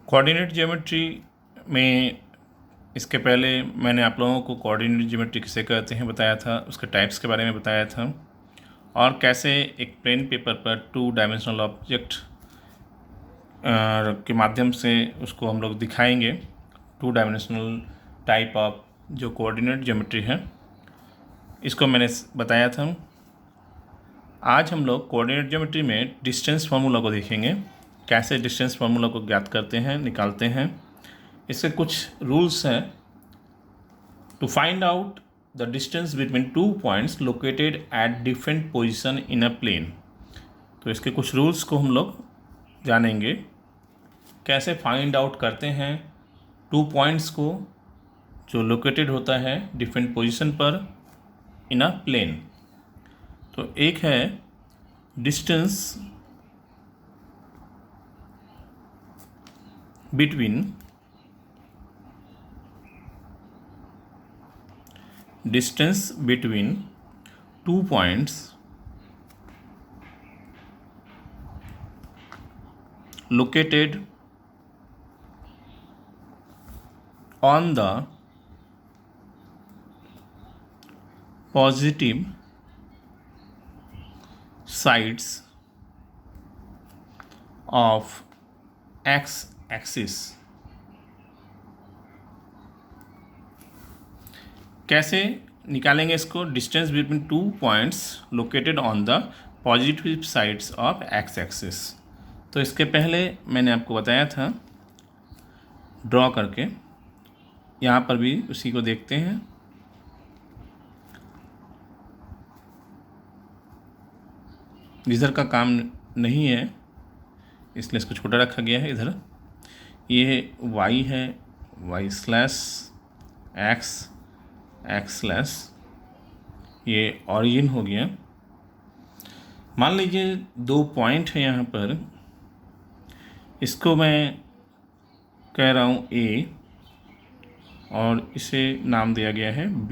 Coordinate geometry में इसके पहले मैंने आप लोगों को कोऑर्डिनेट ज्योमेट्री किसे कहते हैं बताया था, उसके टाइप्स के बारे में बताया था और कैसे एक प्लेन पेपर पर 2 डायमेंशनल ऑब्जेक्ट के माध्यम से उसको हम लोग दिखाएंगे। 2 डायमेंशनल टाइप ऑफ जो कोऑर्डिनेट ज्योमेट्री है इसको मैंने बताया था। आज हम लोग कोऑर्डिनेट ज्योमेट्री में डिस्टेंस फार्मूला को देखेंगे, कैसे डिस्टेंस फार्मूला को ज्ञात करते हैं, निकालते हैं। इसके कुछ रूल्स हैं। To find out the distance between 2 points located at different position in a plane. तो इसके कुछ रूल्स को हम लोग जानेंगे, कैसे फाइंड आउट करते हैं 2 पॉइंट्स को जो लोकेटेड होता है डिफरेंट पोजीशन पर इन अ प्लेन। तो एक है distance between two points located on the positive sides of x axis। कैसे निकालेंगे इसको? Distance between 2 points located on the positive sides of x axis. तो इसके पहले मैंने आपको बताया था ड्रॉ करके, यहाँ पर भी उसी को देखते हैं। इधर का काम नहीं है इसलिए इसको छोटा रखा गया है। इधर ये y है, y slash x, x slash ये ऑरिजिन हो गया। मान लीजिए 2 पॉइंट है यहाँ पर, इसको मैं कह रहा हूँ A और इसे नाम दिया गया है B।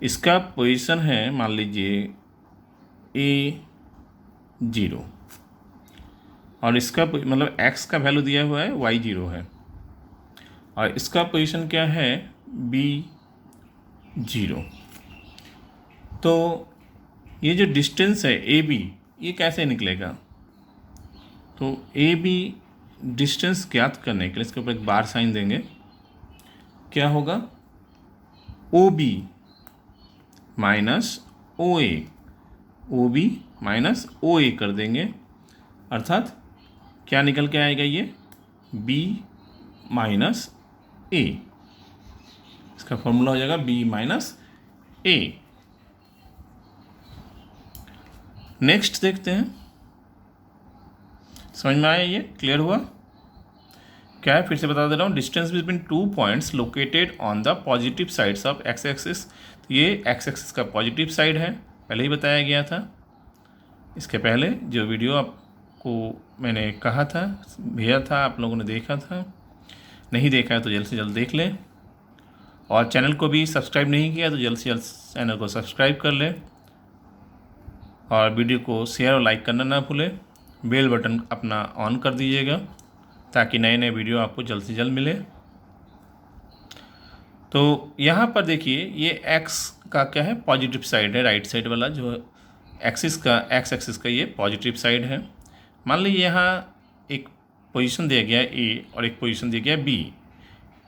इसका पोजीशन है मान लीजिए A0 और इसका मतलब x का वैल्यू दिया हुआ है y0 है और इसका पोजीशन क्या है B0। तो ये जो डिस्टेंस है AB ये कैसे निकलेगा? तो AB डिस्टेंस ज्ञात करने के लिए इसके ऊपर एक बार साइन देंगे। क्या होगा? OB minus OA, OB minus OA कर देंगे, अर्थात क्या निकल के आएगा? ये B माइनस A। इसका फॉर्मूला हो जाएगा B माइनस A। नेक्स्ट देखते हैं, समझ में आया? ये क्लियर हुआ क्या है? फिर से बता दे रहा हूँ। Distance between 2 points located on the positive sides of x axis. तो ये एक्स एक्सिस का पॉजिटिव साइड है, पहले ही बताया गया था। इसके पहले जो वीडियो आपको मैंने कहा था, भेजा था, आप लोगों ने देखा था। नहीं देखा है तो जल्द से जल्द देख लें और चैनल को भी सब्सक्राइब नहीं किया तो जल्द से जल्द चैनल को सब्सक्राइब कर लें और वीडियो को शेयर और लाइक करना ना भूलें। बेल बटन अपना ऑन कर दीजिएगा ताकि नए नए वीडियो आपको जल्द से जल्द मिले। तो यहाँ पर देखिए ये x का क्या है? पॉजिटिव साइड है, राइट साइड वाला जो एक्सिस का, एक्स एक्सिस का ये पॉजिटिव साइड है। मान लीजिए यहाँ एक पोजीशन दिया गया है A और एक पोजीशन दिया गया है B।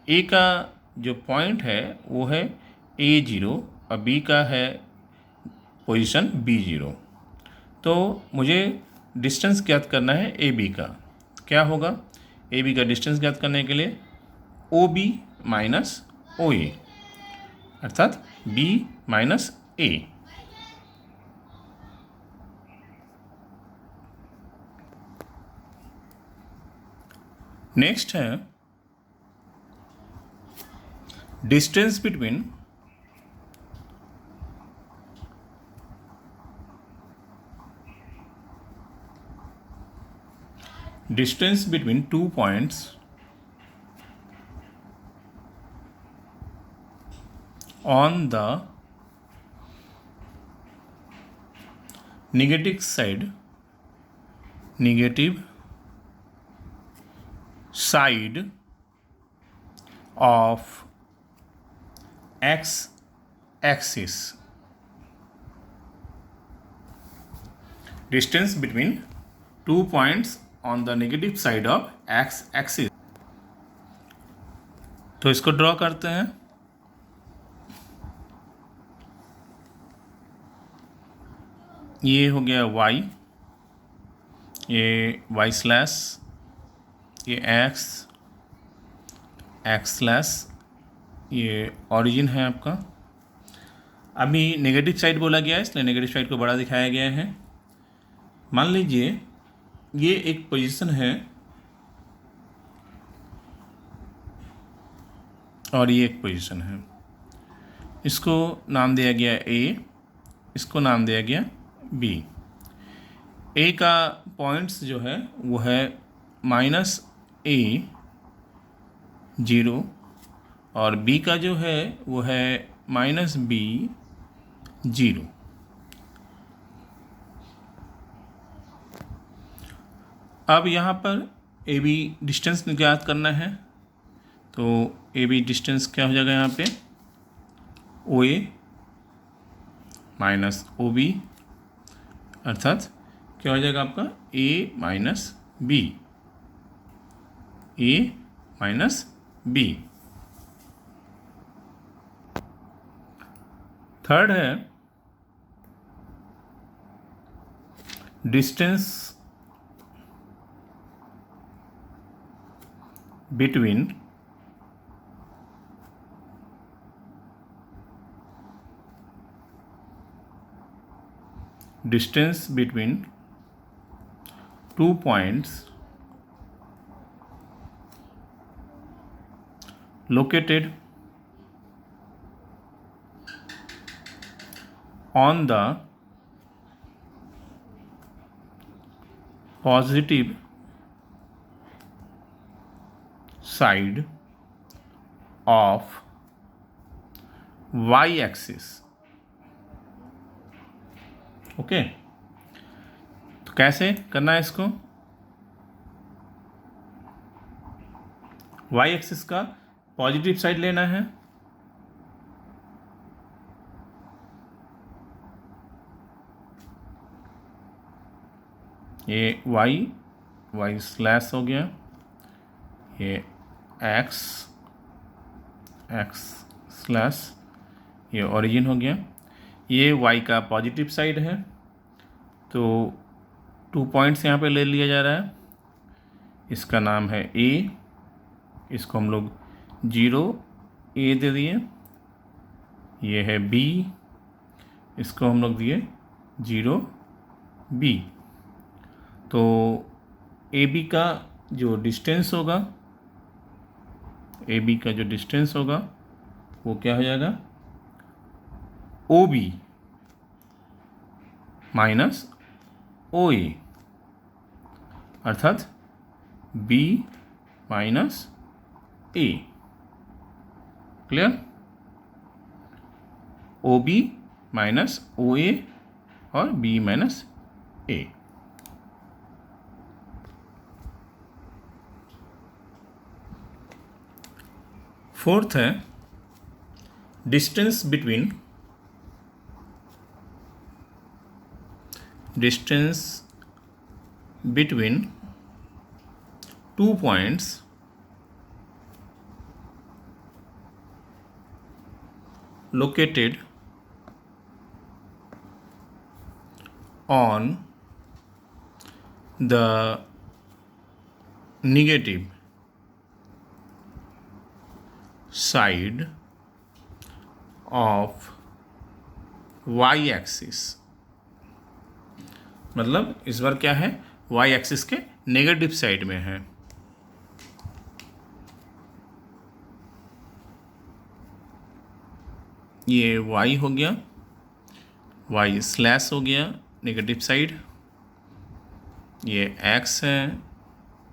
A का जो पॉइंट है वो है A0 और B का है पोजीशन B0। तो मुझे डिस्टेंस ज्ञात करना है AB का। क्या होगा? AB का डिस्टेंस ज्ञात करने के लिए OB माइनस OA अर्थात B माइनस A। नेक्स्ट है distance between two points on the negative side of x axis, distance between 2 points on the negative side of x axis। तो इसको ड्रॉ करते हैं। ये हो गया y, ये y स्लैश, ये x स्लैश, ये ओरिजिन है आपका। अभी नेगेटिव साइड बोला गया है इसलिए नेगेटिव साइड को बड़ा दिखाया गया है। मान लीजिए ये एक पोजीशन है और ये एक पोजीशन है, इसको नाम दिया गया A, इसको नाम दिया गया B। A का पॉइंट्स जो है वो है -A 0 और B का जो है वो है -B 0। अब यहाँ पर AB डिस्टेंस ज्ञात करना है, तो AB डिस्टेंस क्या हो जाएगा यहाँ पे, OA माइनस OB, अर्थात क्या हो जाएगा आपका A minus B, A minus B। Third है distance between two points located on the positive side of y axis। Okay, तो कैसे करना है इसको, y एक्सिस का पॉजिटिव साइड लेना है, ये y स्लैश हो गया, ये x स्लैश, ये ओरिजिन हो गया। ये y का पॉजिटिव साइड है, तो 2 पॉइंट्स यहाँ पे ले लिया जा रहा है। इसका नाम है A, इसको हम लोग 0A दे दिए। ये है B, इसको हम लोग दिए 0B। तो AB का जो डिस्टेंस होगा, AB का जो डिस्टेंस होगा वो क्या हो जाएगा, OB माइनस OA, अर्थात B minus A। Clear, OB minus OA और B माइनस A। फोर्थ है distance between two points located on the negative side of y axis. मतलब इस बार क्या है, y एक्सिस के नेगेटिव साइड में है। ये y हो गया, y स्लैश हो गया नेगेटिव साइड, ये x है,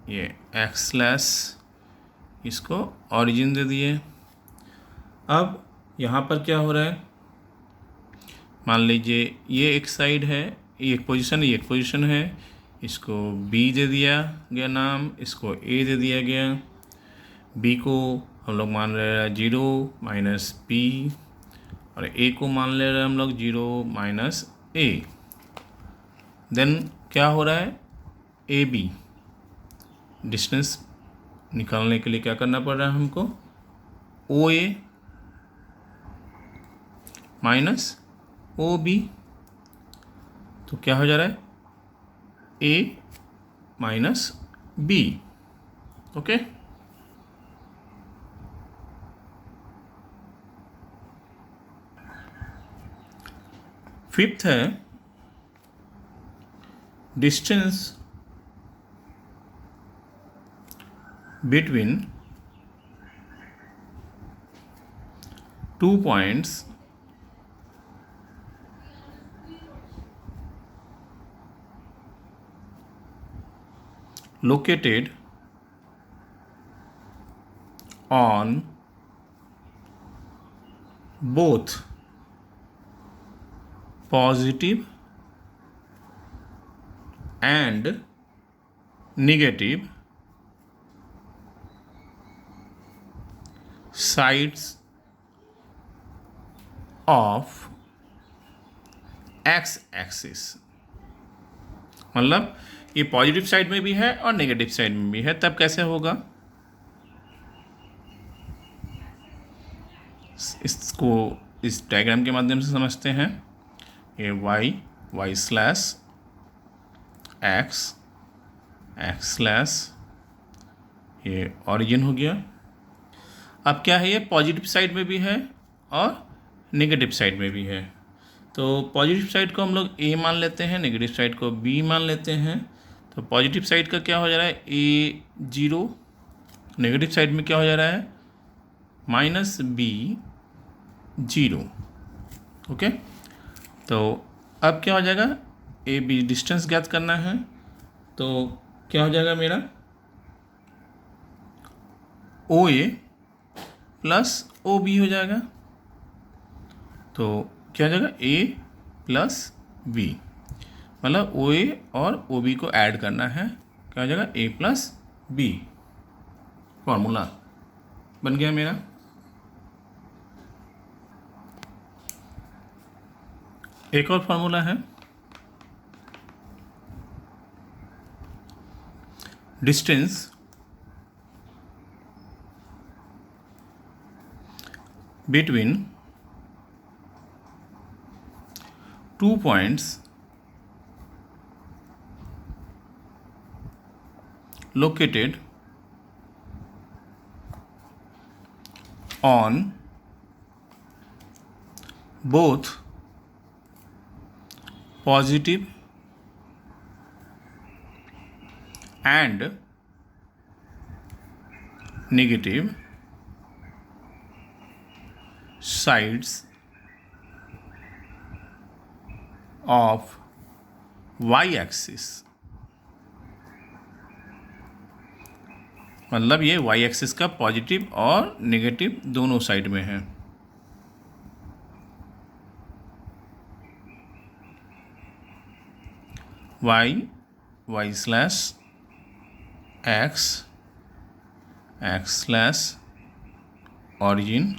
ये x स्लैश, इसको ओरिजिन दे दिए। अब यहाँ पर क्या हो रहा है, मान लीजिए ये एक साइड है, ये एक पोजीशन है, ये एक पोजीशन है, इसको बी दे दिया गया नाम, इसको ए दे दिया गया। बी को हम लोग मान रहे हैं 0 माइनस बी, और ए को मान ले रहे हैं हम लोग 0 माइनस ए। देन क्या हो रहा है, ए बी डिस्टेंस निकालने के लिए क्या करना पड़ रहा है हमको, ओ ए माइनस ओ बी। तो क्या हो जा रहा है, ए माइनस बी। ओके, फिफ्थ है distance between 2 points located on both positive and negative sides of x axis. मतलब ये पॉजिटिव साइड में भी है और नेगेटिव साइड में भी है, तब कैसे होगा, इसको इस डायग्राम के माध्यम से समझते हैं। ये Y slash X, X slash ये ऑरिजिन हो गया। अब क्या है, ये पॉजिटिव साइड में भी है और नेगेटिव साइड में भी है। तो पॉजिटिव साइड को हम लोग ए मान लेते हैं, नेगेटिव साइड को बी मान लेते हैं। तो पॉजिटिव साइड का क्या हो जा रहा है, ए 0, नेगेटिव साइड में क्या हो जा रहा है, माइनस बी 0। ओके, तो अब क्या हो जाएगा, ए बी डिस्टेंस ज्ञात करना है। तो क्या हो जाएगा मेरा, ओ ए प्लस ओ बी हो जाएगा। तो क्या हो जाएगा, ए प्लस बी, मतलब ओ ए और ओ बी को ऐड करना है, क्या हो जाएगा, ए प्लस बी। फॉर्मूला बन गया मेरा। एक और फॉर्मूला है, distance between 2 points located on both positive and negative sides of y axis. मतलब ये y एक्सिस का पॉजिटिव और नेगेटिव दोनों साइड में है। Y slash X, X slash origin,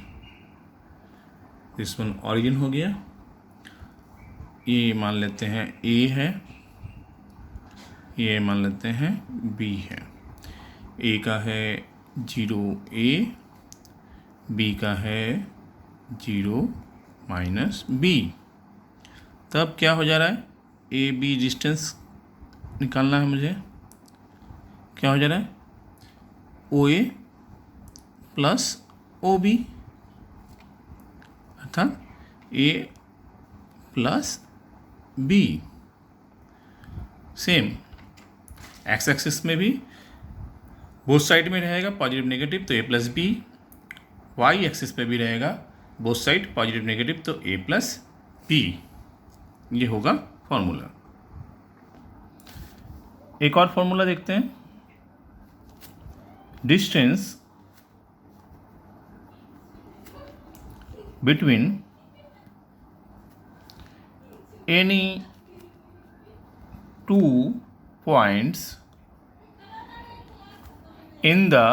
this one origin हो गया। ये मान लेते हैं ए है, ये मान लेते हैं बी है। ए का है 0 ए, बी का है 0 माइनस बी। तब क्या हो जा रहा है, ए बी डिस्टेंस निकालना है मुझे। क्या हो जा रहा है, ओ ए प्लस ओ बी, अर्थात A plus B. Same X axis में भी बोथ साइड में रहेगा पॉजिटिव नेगेटिव, तो A plus B. Y axis पे भी रहेगा बोथ साइड पॉजिटिव नेगेटिव, तो ए प्लस बी। ये होगा फॉर्मूला। एक और फॉर्मूला देखते हैं, distance between any two points in the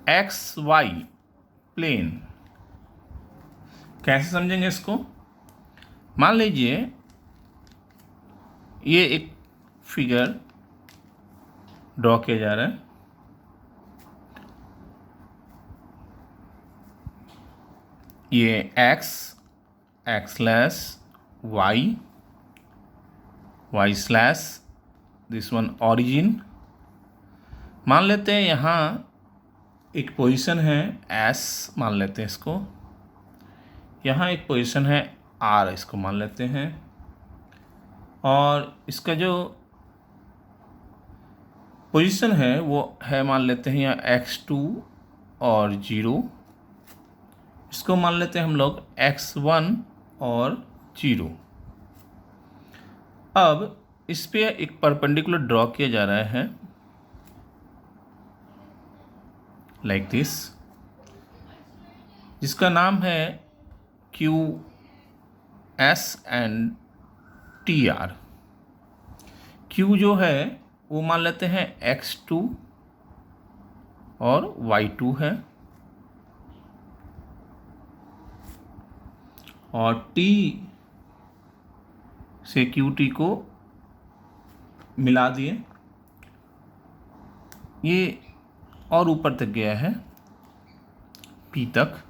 XY plane. कैसे समझेंगे इसको? मान लीजिए ये एक फिगर ड्रॉ किया जा रहा है। ये x slash y slash this one origin. मान लेते हैं यहाँ एक पोजीशन है S, मान लेते हैं इसको। यहाँ एक पोजीशन है R, इसको मान लेते हैं। और इसका जो पोजीशन है वो है, मान लेते हैं यहाँ x2 और 0। इसको मान लेते हैं हम लोग x1 और 0। अब इस पे एक परपेंडिकुलर ड्रॉ किया जा रहा है लाइक दिस, जिसका नाम है QS एंड TR। Q जो है वो मान लेते हैं x2 और y2 है, और T से QT को मिला दिए, ये और ऊपर तक गया है P तक,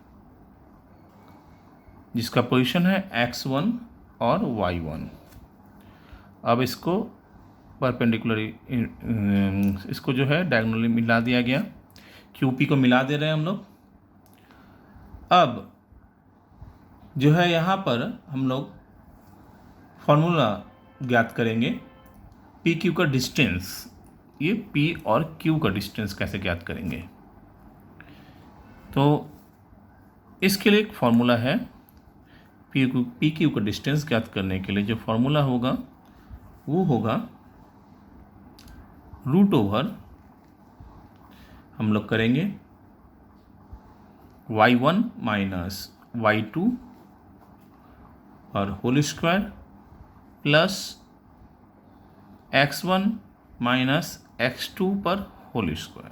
जिसका पोजीशन है x1 और y1। अब इसको परपेंडिकुलरली इसको जो है डायगोनली मिला दिया गया, QP को मिला दे रहे हैं हम लोग। अब जो है यहाँ पर हम लोग फॉर्मूला ज्ञात करेंगे PQ का डिस्टेंस। ये P और Q का डिस्टेंस कैसे ज्ञात करेंगे? तो इसके लिए एक फॉर्मूला है। PQ का डिस्टेंस ज्ञात करने के लिए जो फॉर्मूला होगा वो होगा √ हम लोग करेंगे y1 माइनस y2 और whole square plus x1 minus x2 पर होल स्क्वायर,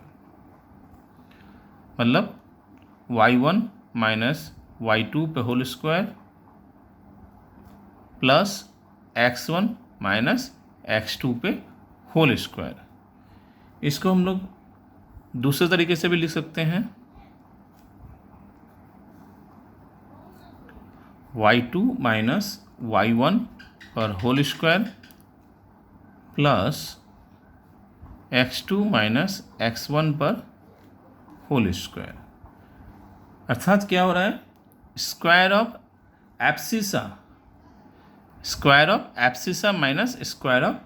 मतलब y1 माइनस y2 पे whole square plus x1 minus x2 पे होल स्क्वायर। इसको हम लोग दूसरे तरीके से भी लिख सकते हैं, y2 माइनस y1 पर whole square plus x2 minus x1 पर होल स्क्वायर। अर्थात क्या हो रहा है? Square of abscissa minus square of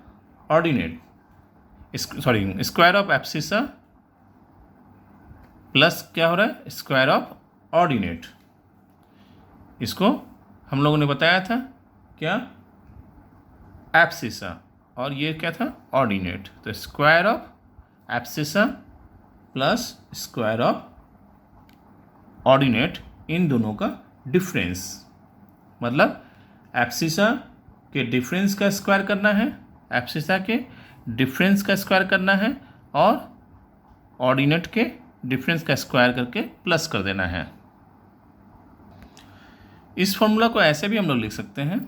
ordinate, square of abscissa plus क्या हो रहा है? Square of ordinate. इसको हम लोगों ने बताया था क्या? एब्सिसा, और ये क्या था? ऑर्डिनेट। तो square of abscissa plus square of ordinate, इन दोनों का डिफरेंस, मतलब एब्सिसा के डिफरेंस का स्क्वायर करना है, एब्सिसा के डिफरेंस का स्क्वायर करना है, और ऑर्डिनेट के डिफरेंस का स्क्वायर करके प्लस कर देना है। इस फॉर्मूला को ऐसे भी हम लोग लिख सकते हैं,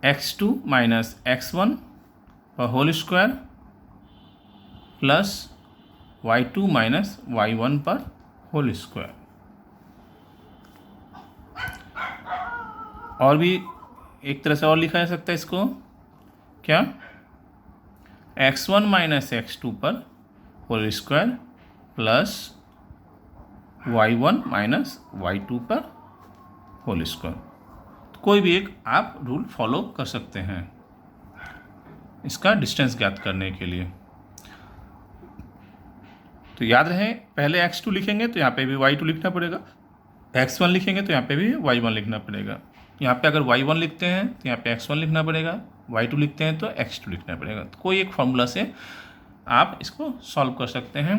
x2 माइनस x1 पर whole square plus y2 minus y1 पर होल स्क्वायर। और भी एक तरह से और लिखा जा सकता है इसको, क्या? x1 माइनस x2 पर whole square plus y1 minus y2 पर होल स्क्वायर। कोई भी एक आप रूल फॉलो कर सकते हैं इसका डिस्टेंस ज्ञात करने के लिए। तो याद रहे, पहले x2 लिखेंगे तो यहाँ पे भी y2 लिखना पड़ेगा, x1 लिखेंगे तो यहाँ पे भी y1 लिखना पड़ेगा। यहाँ पे अगर y1 लिखते हैं तो यहाँ पे x1 लिखना पड़ेगा, y2 लिखते हैं तो x2 लिखना पड़ेगा। तो कोई एक फॉर्मूला से आप इसको सॉल्व कर सकते हैं।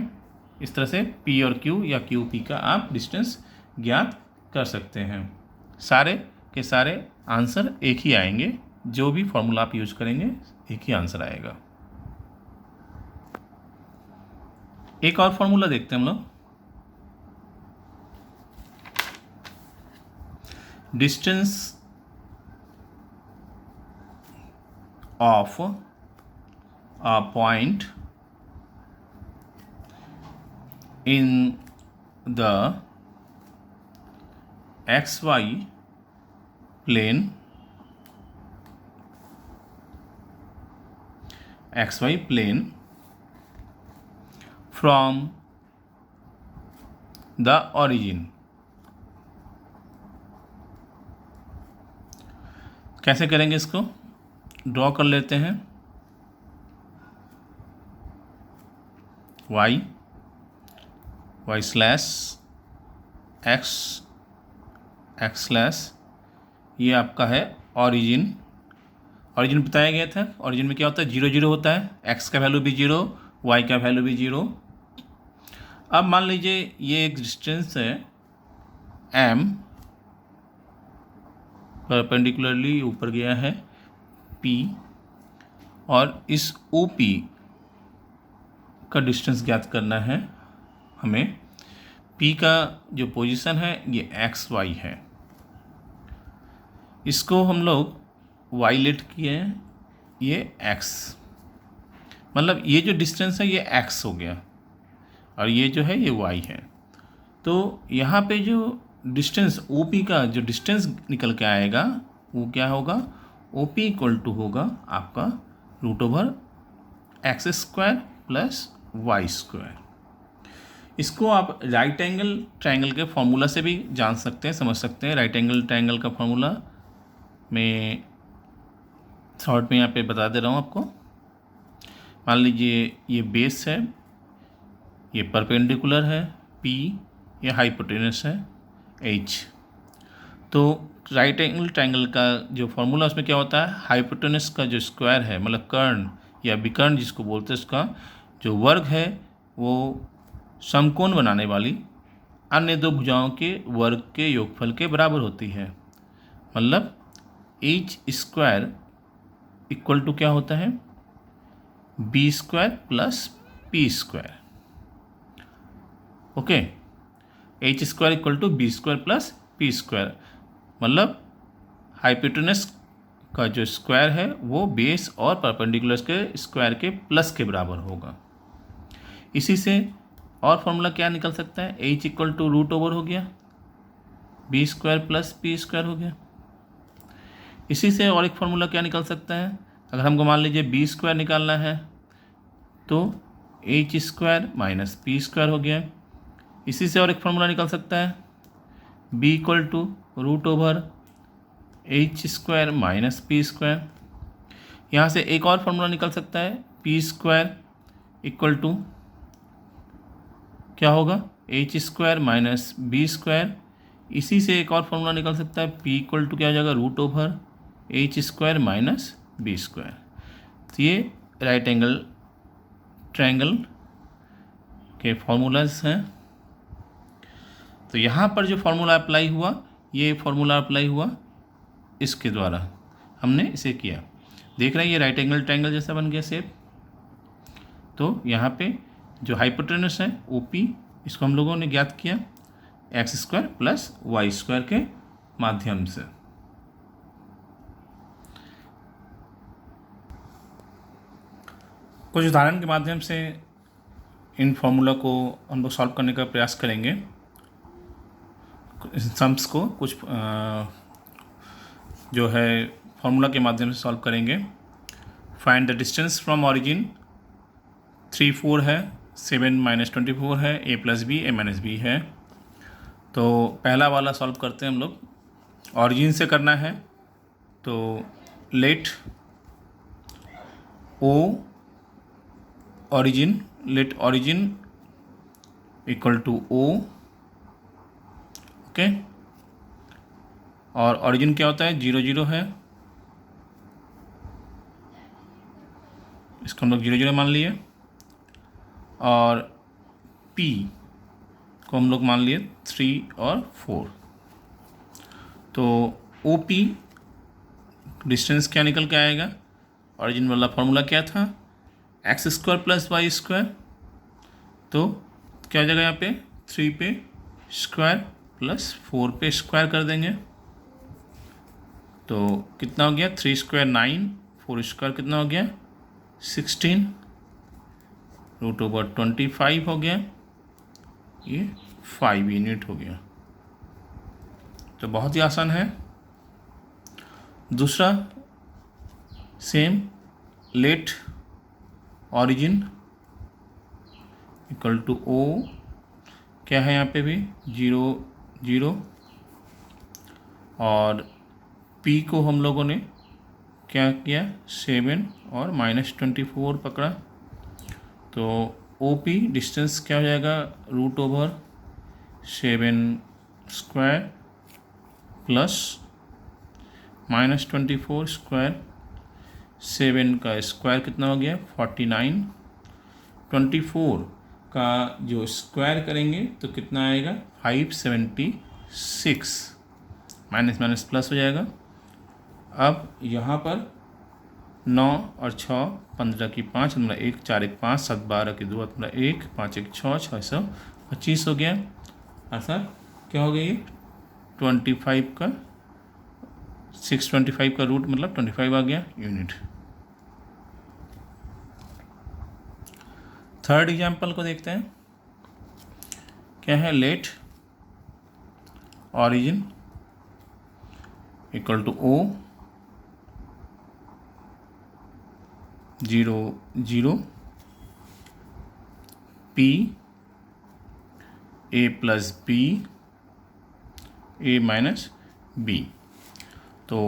इस तरह से P और Q या QP का आप डिस्टेंस ज्ञात कर सकते हैं। सारे के सारे आंसर एक ही आएंगे, जो भी फॉर्मूला आप यूज करेंगे एक ही आंसर आएगा। एक और फॉर्मूला देखते हैं हम लोग। Distance of a point in the XY plane from the origin। कैसे करेंगे इसको? ड्रॉ कर लेते हैं। y स्लैश x स्लैश ये आपका है ऑरिजिन बताया गया था। ऑरिजिन में क्या होता है? 0 0 होता है, x का वैल्यू भी 0, y का वैल्यू भी 0। अब मान लीजिए ये एक डिस्टेंस है m, परपेंडिकुलरली ऊपर गया है p, और इस OP का डिस्टेंस ज्ञात करना है हमें। P का जो पोजीशन है ये XY है, इसको हम लोग y लेट किए हैं, ये x, मतलब ये जो डिस्टेंस है ये x हो गया और ये जो है ये y है। तो यहाँ पे जो डिस्टेंस OP का जो डिस्टेंस निकल के आएगा वो क्या होगा? OP इक्वल टू होगा आपका √x² प्लस y²। इसको आप राइट एंगल ट्रायंगल के फॉर्मूला से भी जान सकते हैं, समझ सकते हैं। राइट एंगल ट्रायंगल का फॉर्मूला मैं शॉर्ट में यहाँ पे बता दे रहा हूँ आपको। मान लीजिए ये बेस है, ये परपेंडिकुलर है P, ये हाइपोटेनस है H। तो राइट एंगल ट्रायंगल का जो फॉर्मूला उसमें क्या होता है? हाइपोटेनस का जो स्क्वायर है, मतलब कर्ण या विकर्ण जिसको बोलते हैं, उसका जो वर्ग है वो समकोण बनाने वाली अन्य दो भुजाओं के वर्ग के योगफल के बराबर होती है। मतलब H² इक्वल टू क्या होता है? B² plus P²। Okay, H² equal to B² plus P², मतलब हाइपोटेनस का जो स्क्वायर है वो बेस और परपेंडिकुलर के स्क्वायर के प्लस के बराबर होगा। इसी से और फॉर्मूला क्या निकल सकता है? H इक्वल टू √ओवर हो गया, B² प्लस P² हो गया। इसी से और एक फार्मूला क्या निकल सकता है? अगर हमको मान लीजिए B² निकालना है तो H² माइनस P² हो गया। इसी से और एक फार्मूला निकल सकता है B equal to √H² minus P²। यहाँ से एक और फार्मूला निकल सकता है P² इक्वल टू क्या होगा? H² minus B²। इसी से एक और फार्मूला निकल सकता है P इक्वल टू क्या हो जाएगा? √H² minus B²। तो ये राइट एंगल ट्रायंगल के फॉर्मूलाज हैं। तो यहाँ पर जो फार्मूला अप्लाई हुआ, ये फार्मूला अप्लाई हुआ इसके द्वारा, हमने इसे किया। देख रहे हैं ये राइट एंगल ट्रायंगल जैसा बन गया शेप। तो यहाँ पे जो हाइपोटेनस है OP, इसको हम लोगों ने ज्ञात किया x² प्लस y² के माध्यम से। कुछ उदाहरण के माध्यम से इन फॉर्मूला को हम लोग सॉल्व करने का प्रयास करेंगे। सम्स को कुछ जो है फॉर्मूला के माध्यम से सॉल्व करेंगे। Find the distance from origin 3 4 है, 7 - 24 है, a + b a - b है। तो पहला वाला सॉल्व करते हैं हम लोग। ऑरिजिन से करना है तो let origin equal to O। Okay, और ऑरिजिन क्या होता है? 0 0 है, इसको हम लोग 0 0 मान लिए। और P को हम लोग मान लिए 3 और 4। तो ओ पी डिस्टेंस क्या निकल के आएगा, ऑरिजिन वाला फॉर्मूला क्या था, X square plus Y square, तो क्या हो जाएगा यहाँ पे 3 पे स्क्वायर प्लस 4 पे स्क्वायर कर देंगे, तो कितना हो गया 3 स्क्वायर 9, 4 स्क्वायर कितना हो गया 16, रूट ओवर 25 हो गया, ये 5 यूनिट हो गया। तो बहुत ही आसान है। दूसरा same, let origin equal to O, क्या है यहाँ पे भी 0 0, और P को हम लोगों ने क्या किया 7 और -24 पकड़ा, तो OP डिस्टेंस क्या हो जाएगा root over 7 square plus -24 square, 7 का स्क्वायर कितना हो गया 49, 24 का जो स्क्वायर करेंगे तो कितना आएगा 576, माइनस माइनस प्लस हो जाएगा। अब यहाँ पर 9 और 6 15 की 5 मतलब 1 4 1 5 7 12 की 2 मतलब 1 5 1 6 625 हो गया। आंसर क्या हो गई 25 का 625 का रूट मतलब 25 आ गया यूनिट। थर्ड एग्जाम्पल को देखते हैं, क्या है let origin equal to O 0 0 P A plus B A minus B, तो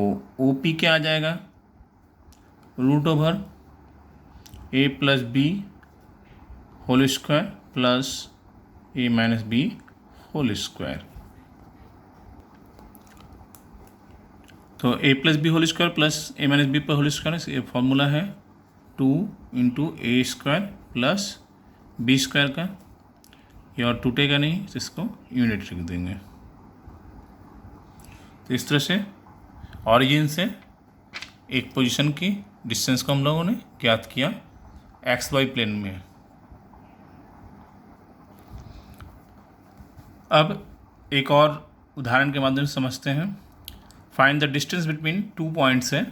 OP क्या आ जाएगा root over A plus B whole square plus A minus B whole square, तो A plus B whole square plus A minus B पर whole square, ये formula है 2 into A square plus B square का, ये और टूटेगा नहीं तो इसको यूनिट लिख देंगे। तो इस तरह से ऑरिजिन से एक पोजीशन की डिस्टेंस को हम लोगों ने ज्ञात किया एक्स वाई प्लेन में। अब एक और उदाहरण के माध्यम से समझते हैं। Find the distance between 2 points है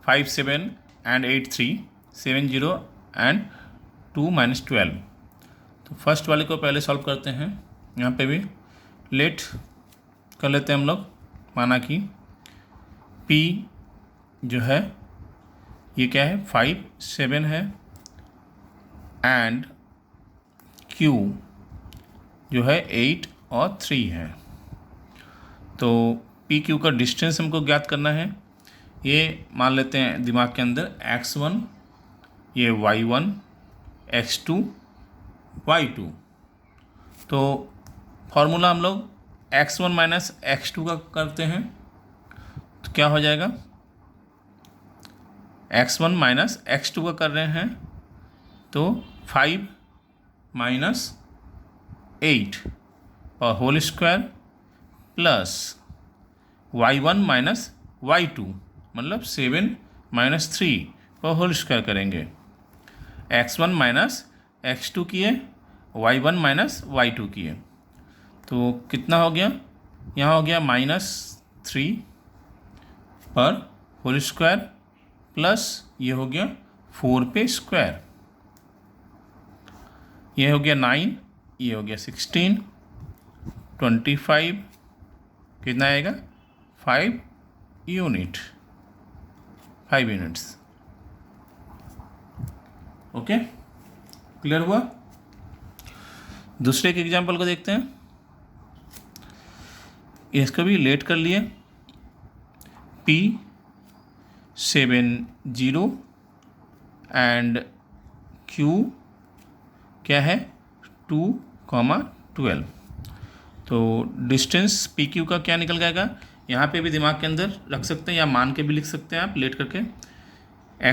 5 7 एंड 8 3 7 0 एंड 2 -12। तो फर्स्ट वाले को पहले सॉल्व करते हैं। यहाँ पे भी लेट कर लेते हैं हम लोग, माना कि P जो है ये क्या है 5 7 है एंड Q जो है 8 और 3 है। तो पी क्यू का डिस्टेंस हमको ज्ञात करना है। ये मान लेते हैं दिमाग के अंदर x1, ये y1, x2, y2। तो फॉर्मूला हम लोग x1 माइनस x2 का करते हैं, तो क्या हो जाएगा x1 माइनस x2 का कर रहे हैं तो 5 माइनस 8 और whole square plus y1 minus y2 मतलब 7 माइनस 3 और होल स्क्वायर करेंगे। x1 माइनस x2 किए, y1 माइनस y2 किए, तो कितना हो गया यहाँ हो गया -3 पर होल स्क्वायर प्लस ये हो गया 4 पे स्क्वायर, ये हो गया 9, ये हो गया 16, 25 कितना आएगा 5 यूनिट, 5 यूनिट्स। ओके, क्लियर हुआ। दूसरे के एग्जाम्पल को देखते हैं। इसको भी लेट कर लिए P 7 0 एंड Q क्या है 2, 12। तो डिस्टेंस पी क्यू का क्या निकल जाएगा, यहाँ पे भी दिमाग के अंदर रख सकते हैं या मान के भी लिख सकते हैं आप लेट करके,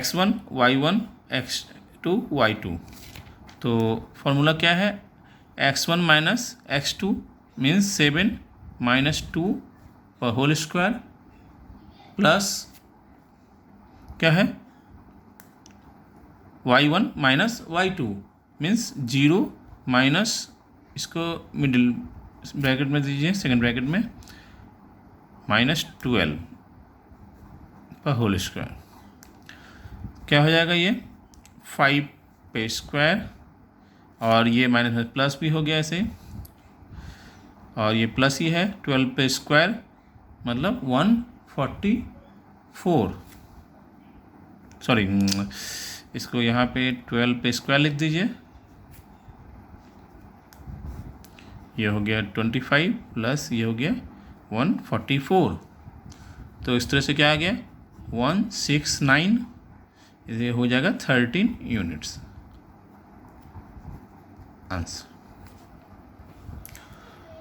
x1 y1 x2 y2। तो फॉर्मूला क्या है x1 minus x2 means 7 minus 2 पर होल स्क्वायर प्लस क्या है y1 minus y2 means 0 minus, इसको मिडिल ब्रैकेट में दीजिए, सेकंड ब्रैकेट में, -12 का होल स्क्वायर। क्या हो जाएगा ये 5 पे स्क्वायर, और ये माइनस में प्लस भी हो गया ऐसे, और ये प्लस ही है 12 पे स्क्वायर मतलब 144, सॉरी इसको यहाँ पे 12 पे स्क्वायर लिख दीजिए, ये हो गया 25 प्लस ये हो गया 144। तो इस तरह से क्या आ गया 169, ये हो जाएगा 13 यूनिट्स आंसर।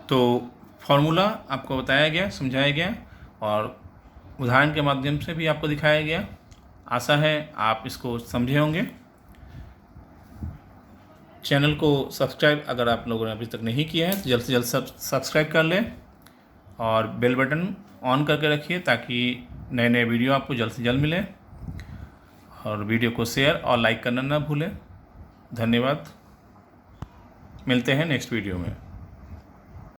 तो फॉर्मूला आपको बताया गया, समझाया गया और उदाहरण के माध्यम से भी आपको दिखाया गया। आशा है आप इसको समझे होंगे। चैनल को सब्सक्राइब अगर आप लोगों ने अभी तक नहीं किया है तो जल्द से जल्द सब्सक्राइब कर लें और बेल बटन ऑन करके रखिए ताकि नए नए वीडियो आपको जल्द से जल्द मिले, और वीडियो को शेयर और लाइक करना ना भूलें। धन्यवाद, मिलते हैं नेक्स्ट वीडियो में।